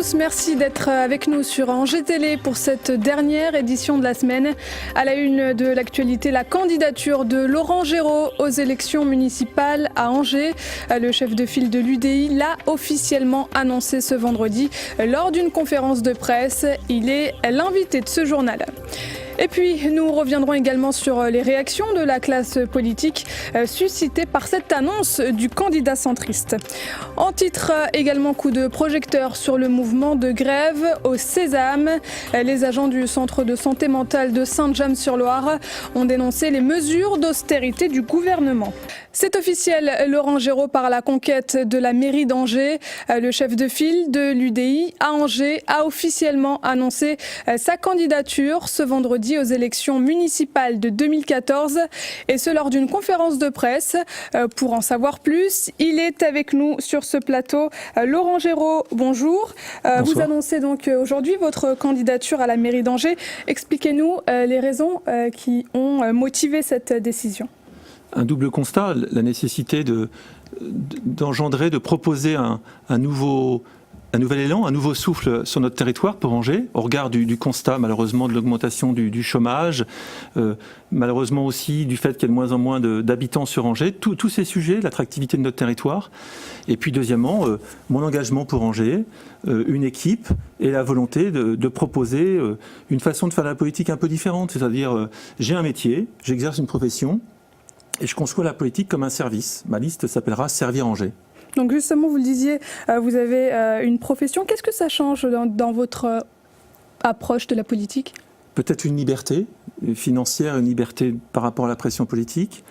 tous, merci d'être avec nous sur Angers Télé pour cette dernière édition de la semaine. À la une de l'actualité, la candidature de Laurent Géraud aux élections municipales à Angers. Le chef de file de l'UDI l'a officiellement annoncé ce vendredi lors d'une conférence de presse. Il est l'invité de ce journal. Et puis, nous reviendrons également sur les réactions de la classe politique suscitées par cette annonce du candidat centriste. En titre également, coup de projecteur sur le mouvement de grève au Sésame. Les agents du centre de santé mentale de Saint-James-sur-Loire ont dénoncé les mesures d'austérité du gouvernement. C'est officiel, Laurent Géraud part à la conquête de la mairie d'Angers. Le chef de file de l'UDI à Angers a officiellement annoncé sa candidature ce vendredi aux élections municipales de 2014 et ce lors d'une conférence de presse. Pour en savoir plus, il est avec nous sur ce plateau. Laurent Géraud, bonjour. Bonsoir. Vous annoncez donc aujourd'hui votre candidature à la mairie d'Angers. Expliquez-nous les raisons qui ont motivé cette décision. Un double constat, la nécessité d'engendrer, de proposer un nouvel élan, un nouveau souffle sur notre territoire pour Angers, au regard du constat malheureusement de l'augmentation du chômage, malheureusement aussi du fait qu'il y a de moins en moins d'habitants sur Angers, tous ces sujets, l'attractivité de notre territoire. Et puis deuxièmement, mon engagement pour Angers, une équipe et la volonté de proposer une façon de faire la politique un peu différente, c'est-à-dire j'ai un métier, j'exerce une profession, et je conçois la politique comme un service. Ma liste s'appellera Servir Angers. Donc justement, vous le disiez, vous avez une profession. Qu'est-ce que ça change dans votre approche de la politique ? Peut-être une liberté financière, une liberté par rapport à la pression politique,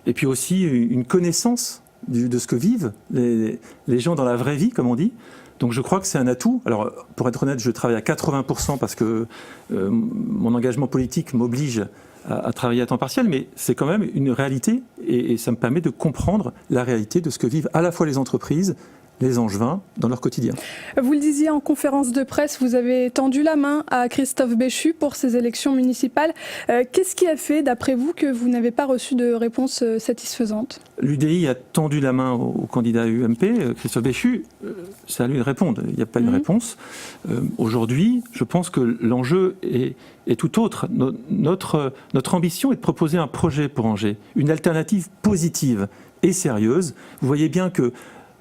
et puis aussi une connaissance de ce que vivent les gens dans la vraie vie, comme on dit. Donc je crois que c'est un atout. Alors pour être honnête, je travaille à 80% parce que mon engagement politique m'oblige à travailler à temps partiel, mais c'est quand même une réalité et ça me permet de comprendre la réalité de ce que vivent à la fois les entreprises, les Angevins dans leur quotidien. Vous le disiez en conférence de presse, vous avez tendu la main à Christophe Béchu pour ces élections municipales. Qu'est-ce qui a fait, d'après vous, que vous n'avez pas reçu de réponse satisfaisante ? L'UDI a tendu la main au candidat UMP, Christophe Béchu. C'est à lui de répondre. Il n'y a pas eu de réponse. Aujourd'hui, je pense que l'enjeu est tout autre. Notre ambition est de proposer un projet pour Angers, une alternative positive et sérieuse. Vous voyez bien que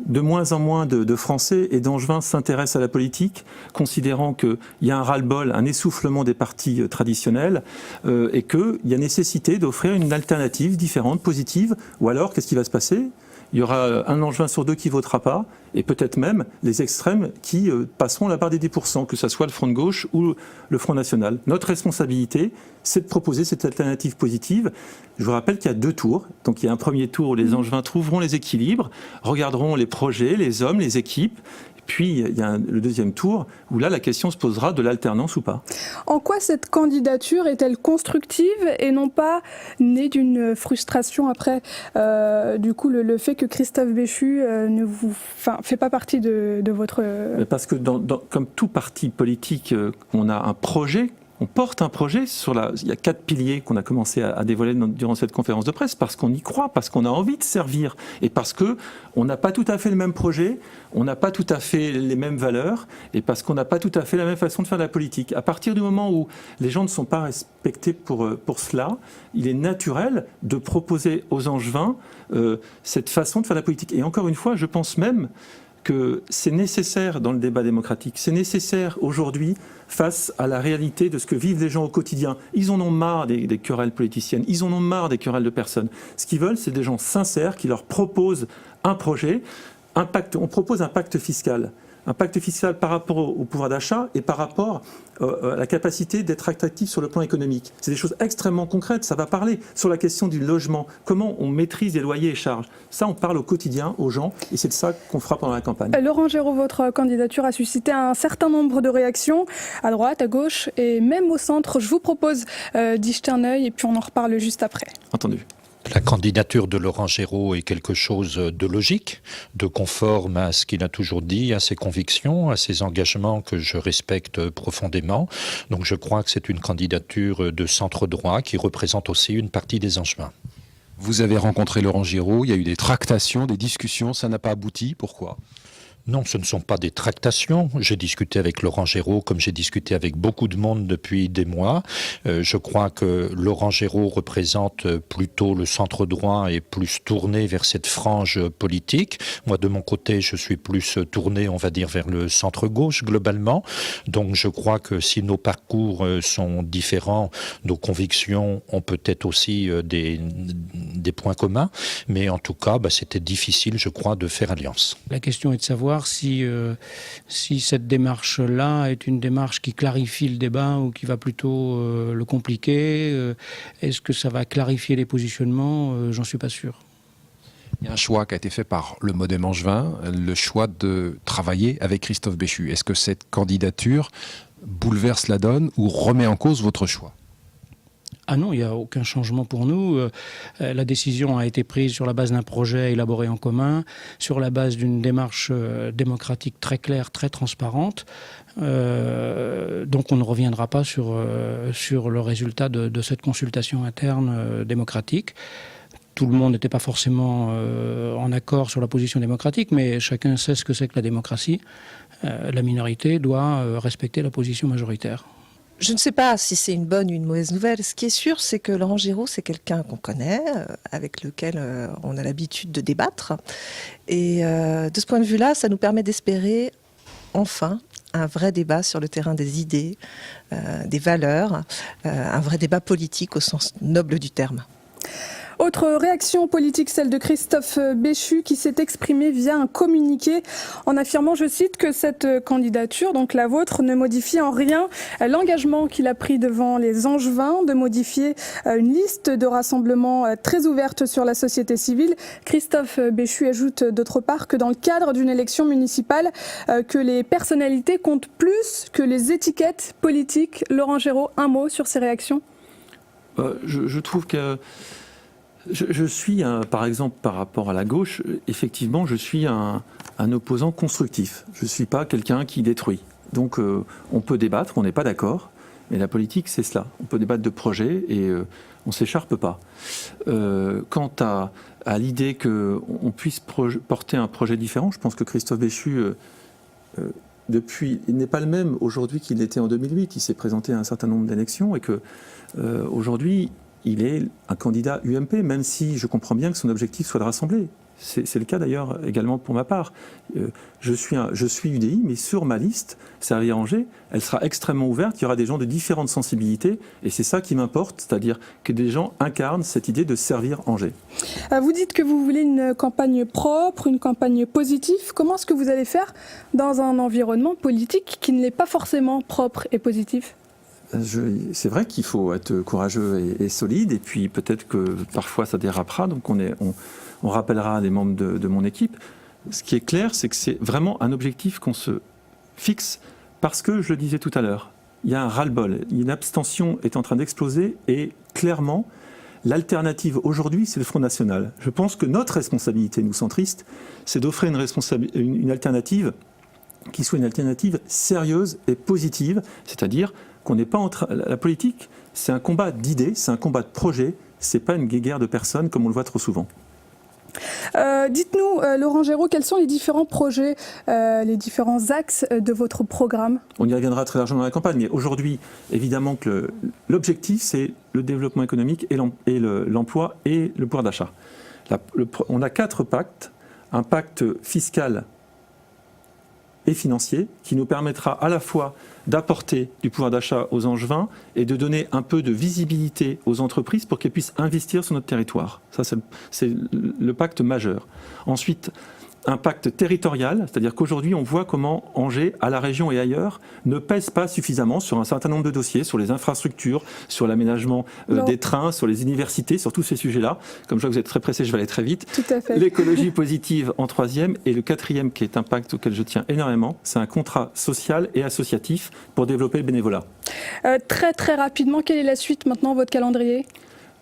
de moins en moins de Français et d'Angevins s'intéressent à la politique, considérant qu'il y a un ras-le-bol, un essoufflement des partis traditionnels, et qu'il y a nécessité d'offrir une alternative différente, positive, ou alors, qu'est-ce qui va se passer ? Il y aura un Angevin sur deux qui ne votera pas, et peut-être même les extrêmes qui passeront la barre des 10%, que ce soit le Front de gauche ou le Front national. Notre responsabilité, c'est de proposer cette alternative positive. Je vous rappelle qu'il y a 2 tours. Donc il y a un premier tour où les Angevins trouveront les équilibres, regarderont les projets, les hommes, les équipes. Puis il y a le deuxième tour où là la question se posera de l'alternance ou pas. En quoi cette candidature est-elle constructive et non pas née d'une frustration après du coup le fait que Christophe Béchu ne vous fait pas partie de votre... Parce que comme tout parti politique, on a un projet. On porte un projet il y a 4 piliers qu'on a commencé à dévoiler durant cette conférence de presse, parce qu'on y croit, parce qu'on a envie de servir, et parce qu'on n'a pas tout à fait le même projet, on n'a pas tout à fait les mêmes valeurs, et parce qu'on n'a pas tout à fait la même façon de faire de la politique. À partir du moment où les gens ne sont pas respectés pour cela, il est naturel de proposer aux Angevins cette façon de faire de la politique. Et encore une fois, je pense même que c'est nécessaire dans le débat démocratique, c'est nécessaire aujourd'hui face à la réalité de ce que vivent les gens au quotidien. Ils en ont marre des querelles politiciennes, ils en ont marre des querelles de personnes. Ce qu'ils veulent, c'est des gens sincères qui leur proposent un projet, on propose un pacte fiscal. Un pacte fiscal par rapport au pouvoir d'achat et par rapport à la capacité d'être attractif sur le plan économique. C'est des choses extrêmement concrètes, ça va parler sur la question du logement, comment on maîtrise les loyers et charges. Ça, on parle au quotidien aux gens et c'est de ça qu'on fera pendant la campagne. Laurent Géraud, votre candidature a suscité un certain nombre de réactions, à droite, à gauche et même au centre. Je vous propose d'y jeter un œil et puis on en reparle juste après. Entendu. La candidature de Laurent Géraud est quelque chose de logique, de conforme à ce qu'il a toujours dit, à ses convictions, à ses engagements que je respecte profondément. Donc je crois que c'est une candidature de centre droit qui représente aussi une partie des Angevins. Vous avez rencontré Laurent Géraud, il y a eu des tractations, des discussions, ça n'a pas abouti, pourquoi ? Non, ce ne sont pas des tractations. J'ai discuté avec Laurent Géraud comme j'ai discuté avec beaucoup de monde depuis des mois. Je crois que Laurent Géraud représente plutôt le centre droit et plus tourné vers cette frange politique. Moi, de mon côté, je suis plus tourné, on va dire, vers le centre gauche globalement. Donc je crois que si nos parcours sont différents, nos convictions ont peut-être aussi des points communs. Mais en tout cas, c'était difficile, je crois, de faire alliance. La question est de savoir si cette démarche-là est une démarche qui clarifie le débat ou qui va plutôt le compliquer. Est-ce que ça va clarifier les positionnements ? J'en suis pas sûr. Il y a un choix qui a été fait par le MoDem angevin, le choix de travailler avec Christophe Béchu. Est-ce que cette candidature bouleverse la donne ou remet en cause votre choix ? Ah non, il n'y a aucun changement pour nous. La décision a été prise sur la base d'un projet élaboré en commun, sur la base d'une démarche démocratique très claire, très transparente. Donc on ne reviendra pas sur le résultat de cette consultation interne démocratique. Tout le monde n'était pas forcément en accord sur la position démocratique, mais chacun sait ce que c'est que la démocratie. La minorité doit respecter la position majoritaire. Je ne sais pas si c'est une bonne ou une mauvaise nouvelle. Ce qui est sûr, c'est que Laurent Géraud, c'est quelqu'un qu'on connaît, avec lequel on a l'habitude de débattre. Et de ce point de vue-là, ça nous permet d'espérer enfin un vrai débat sur le terrain des idées, des valeurs, un vrai débat politique au sens noble du terme. Autre réaction politique, celle de Christophe Béchu, qui s'est exprimé via un communiqué en affirmant, je cite, que cette candidature, donc la vôtre, ne modifie en rien l'engagement qu'il a pris devant les Angevins de modifier une liste de rassemblements très ouverte sur la société civile. Christophe Béchu ajoute d'autre part que dans le cadre d'une élection municipale, que les personnalités comptent plus que les étiquettes politiques. Laurent Géraud, un mot sur ces réactions ? Je trouve que je suis, par exemple, par rapport à la gauche, effectivement, je suis un opposant constructif. Je ne suis pas quelqu'un qui détruit. Donc, on peut débattre, on n'est pas d'accord, mais la politique, c'est cela. On peut débattre de projets et on ne s'écharpe pas. Quant à l'idée qu'on puisse porter un projet différent, je pense que Christophe Béchu, il n'est pas le même aujourd'hui qu'il l'était en 2008. Il s'est présenté à un certain nombre d'élections et qu'aujourd'hui, il est un candidat UMP, même si je comprends bien que son objectif soit de rassembler. C'est le cas d'ailleurs également pour ma part. Je suis UDI, mais sur ma liste, Servières-Angers, elle sera extrêmement ouverte. Il y aura des gens de différentes sensibilités, et c'est ça qui m'importe, c'est-à-dire que des gens incarnent cette idée de servir Angers. Vous dites que vous voulez une campagne propre, une campagne positive. Comment est-ce que vous allez faire dans un environnement politique qui ne l'est pas forcément propre et positif ? C'est vrai qu'il faut être courageux et solide, et puis peut-être que parfois ça dérapera, donc on rappellera les membres de mon équipe. Ce qui est clair, c'est que c'est vraiment un objectif qu'on se fixe, parce que, je le disais tout à l'heure, il y a un ras-le-bol, une abstention est en train d'exploser, et clairement, l'alternative aujourd'hui, c'est le Front National. Je pense que notre responsabilité, nous centristes, c'est d'offrir une alternative qui soit une alternative sérieuse et positive, c'est-à-dire qu'on n'est pas la politique, c'est un combat d'idées, c'est un combat de projets, c'est pas une guéguerre de personnes comme on le voit trop souvent. Dites-nous, Laurent Géraud, quels sont les différents projets, les différents axes de votre programme ? On y reviendra très largement dans la campagne, mais aujourd'hui, évidemment que l'objectif, c'est le développement économique et l'emploi et le pouvoir d'achat. On a 4 pactes, un pacte fiscal et financier qui nous permettra à la fois d'apporter du pouvoir d'achat aux Angevins et de donner un peu de visibilité aux entreprises pour qu'elles puissent investir sur notre territoire. Ça, c'est le pacte majeur. Ensuite, un pacte territorial, c'est-à-dire qu'aujourd'hui, on voit comment Angers, à la région et ailleurs, ne pèse pas suffisamment sur un certain nombre de dossiers, sur les infrastructures, sur l'aménagement des trains, sur les universités, sur tous ces sujets-là. Comme je vois que vous êtes très pressé, je vais aller très vite. Tout à fait. L'écologie positive en 3e, et le 4e, qui est un pacte auquel je tiens énormément, c'est un contrat social et associatif pour développer le bénévolat. Très très rapidement, quelle est la suite maintenant, votre calendrier ?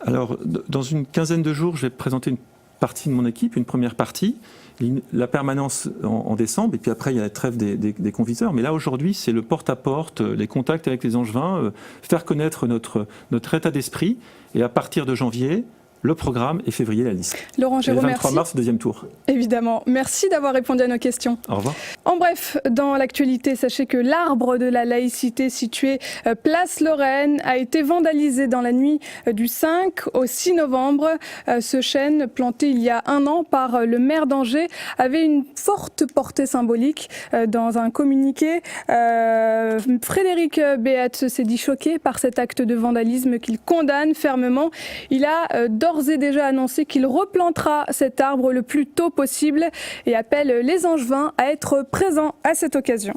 Alors, dans une quinzaine de jours, je vais présenter une partie de mon équipe, une première partie, la permanence en décembre, et puis après il y a la trêve des conviseurs. Mais là aujourd'hui, c'est le porte-à-porte, les contacts avec les Angevins, faire connaître notre état d'esprit. Et à partir de janvier, le programme et février la liste. Laurent Géraud, le 23 merci. mars, deuxième tour. Évidemment. Merci d'avoir répondu à nos questions. Au revoir. En bref, dans l'actualité, sachez que l'arbre de la laïcité situé place Lorraine a été vandalisé dans la nuit du 5 au 6 novembre. Ce chêne, planté il y a 1 an par le maire d'Angers, avait une forte portée symbolique. Dans un communiqué, Frédéric Béat s'est dit choqué par cet acte de vandalisme qu'il condamne fermement. Il a d'ores et déjà annoncé qu'il replantera cet arbre le plus tôt possible et appelle les Angevins à être présents à cette occasion.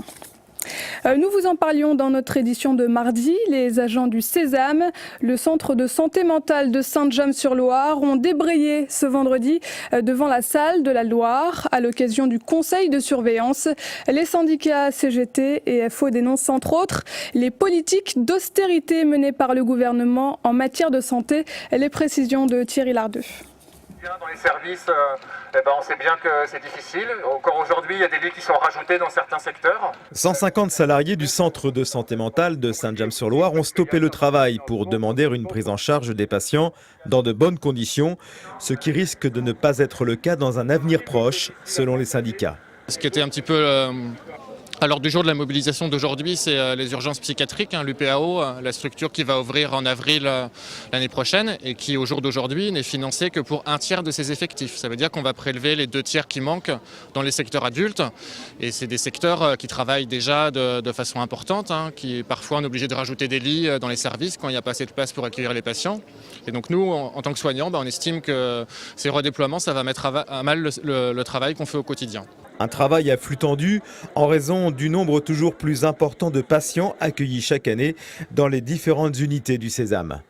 Nous vous en parlions dans notre édition de mardi. Les agents du Sésame, le centre de santé mentale de Saint-James-sur-Loire, ont débrayé ce vendredi devant la salle de la Loire à l'occasion du conseil de surveillance. Les syndicats CGT et FO dénoncent entre autres les politiques d'austérité menées par le gouvernement en matière de santé. Les précisions de Thierry Lardeux. Dans les services, on sait bien que c'est difficile. Encore aujourd'hui, il y a des lits qui sont rajoutés dans certains secteurs. 150 salariés du centre de santé mentale de Saint-James-sur-Loire ont stoppé le travail pour demander une prise en charge des patients dans de bonnes conditions, ce qui risque de ne pas être le cas dans un avenir proche, selon les syndicats. Ce qui était un petit peu à l'ordre du jour de la mobilisation d'aujourd'hui, c'est les urgences psychiatriques, l'UPAO, la structure qui va ouvrir en avril l'année prochaine et qui, au jour d'aujourd'hui, n'est financée que pour 1/3 de ses effectifs. Ça veut dire qu'on va prélever les 2/3 qui manquent dans les secteurs adultes. Et c'est des secteurs qui travaillent déjà de façon importante, qui parfois on est obligé de rajouter des lits dans les services quand il n'y a pas assez de place pour accueillir les patients. Et donc nous, en tant que soignants, on estime que ces redéploiements, ça va mettre à mal le travail qu'on fait au quotidien. Un travail à flux tendu en raison du nombre toujours plus important de patients accueillis chaque année dans les différentes unités du Sésame.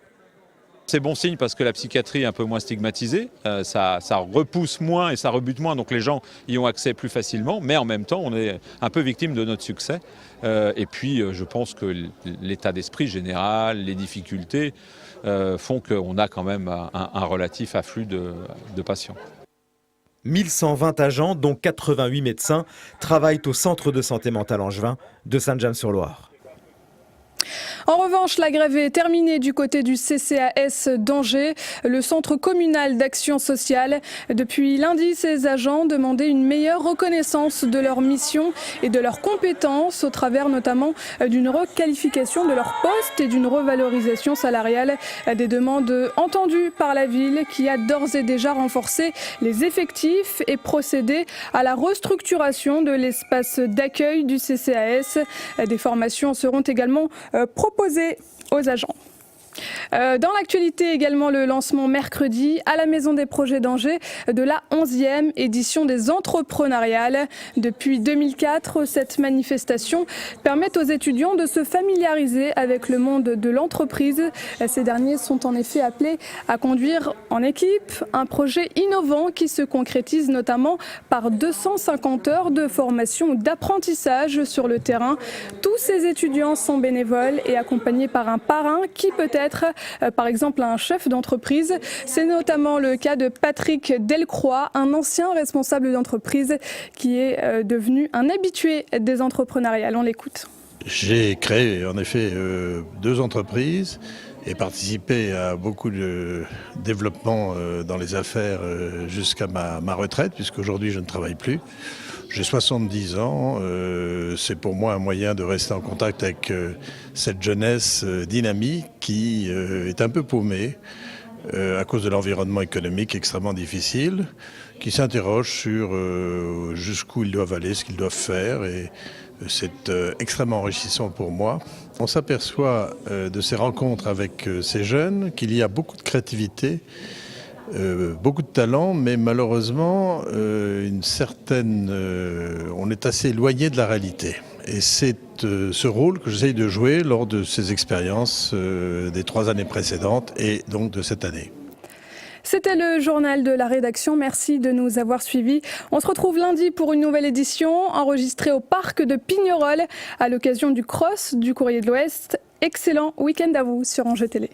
C'est bon signe parce que la psychiatrie est un peu moins stigmatisée, ça repousse moins et ça rebute moins, donc les gens y ont accès plus facilement, mais en même temps on est un peu victime de notre succès. Et puis je pense que l'état d'esprit général, les difficultés font qu'on a quand même un relatif afflux de patients. 1120 agents, dont 88 médecins, travaillent au centre de santé mentale angevin de Saint-James-sur-Loire. En revanche, la grève est terminée du côté du CCAS d'Angers, le centre communal d'action sociale. Depuis lundi, ces agents demandaient une meilleure reconnaissance de leur mission et de leurs compétences au travers notamment d'une requalification de leur poste et d'une revalorisation salariale. Des demandes entendues par la ville qui a d'ores et déjà renforcé les effectifs et procédé à la restructuration de l'espace d'accueil du CCAS. Des formations seront également proposées aux agents. Dans l'actualité également, le lancement mercredi à la Maison des Projets d'Angers de la 11e édition des entrepreneuriales. Depuis 2004, cette manifestation permet aux étudiants de se familiariser avec le monde de l'entreprise. Ces derniers sont en effet appelés à conduire en équipe un projet innovant qui se concrétise notamment par 250 heures de formation ou d'apprentissage sur le terrain. Tous ces étudiants sont bénévoles et accompagnés par un parrain qui peut être par exemple un chef d'entreprise. C'est notamment le cas de Patrick Delcroix, un ancien responsable d'entreprise qui est devenu un habitué des entrepreneuriales. On l'écoute. J'ai créé en effet 2 entreprises et participé à beaucoup de développement dans les affaires jusqu'à ma retraite, puisqu'aujourd'hui je ne travaille plus. J'ai 70 ans, c'est pour moi un moyen de rester en contact avec cette jeunesse dynamique qui est un peu paumée à cause de l'environnement économique extrêmement difficile, qui s'interroge sur jusqu'où ils doivent aller, ce qu'ils doivent faire, et c'est extrêmement enrichissant pour moi. On s'aperçoit de ces rencontres avec ces jeunes qu'il y a beaucoup de créativité, beaucoup de talent, mais malheureusement, on est assez éloigné de la réalité. Et c'est ce rôle que j'essaye de jouer lors de ces expériences des 3 années précédentes et donc de cette année. C'était le journal de la rédaction. Merci de nous avoir suivis. On se retrouve lundi pour une nouvelle édition enregistrée au parc de Pignerol à l'occasion du Cross du Courrier de l'Ouest. Excellent week-end à vous sur Angers Télé.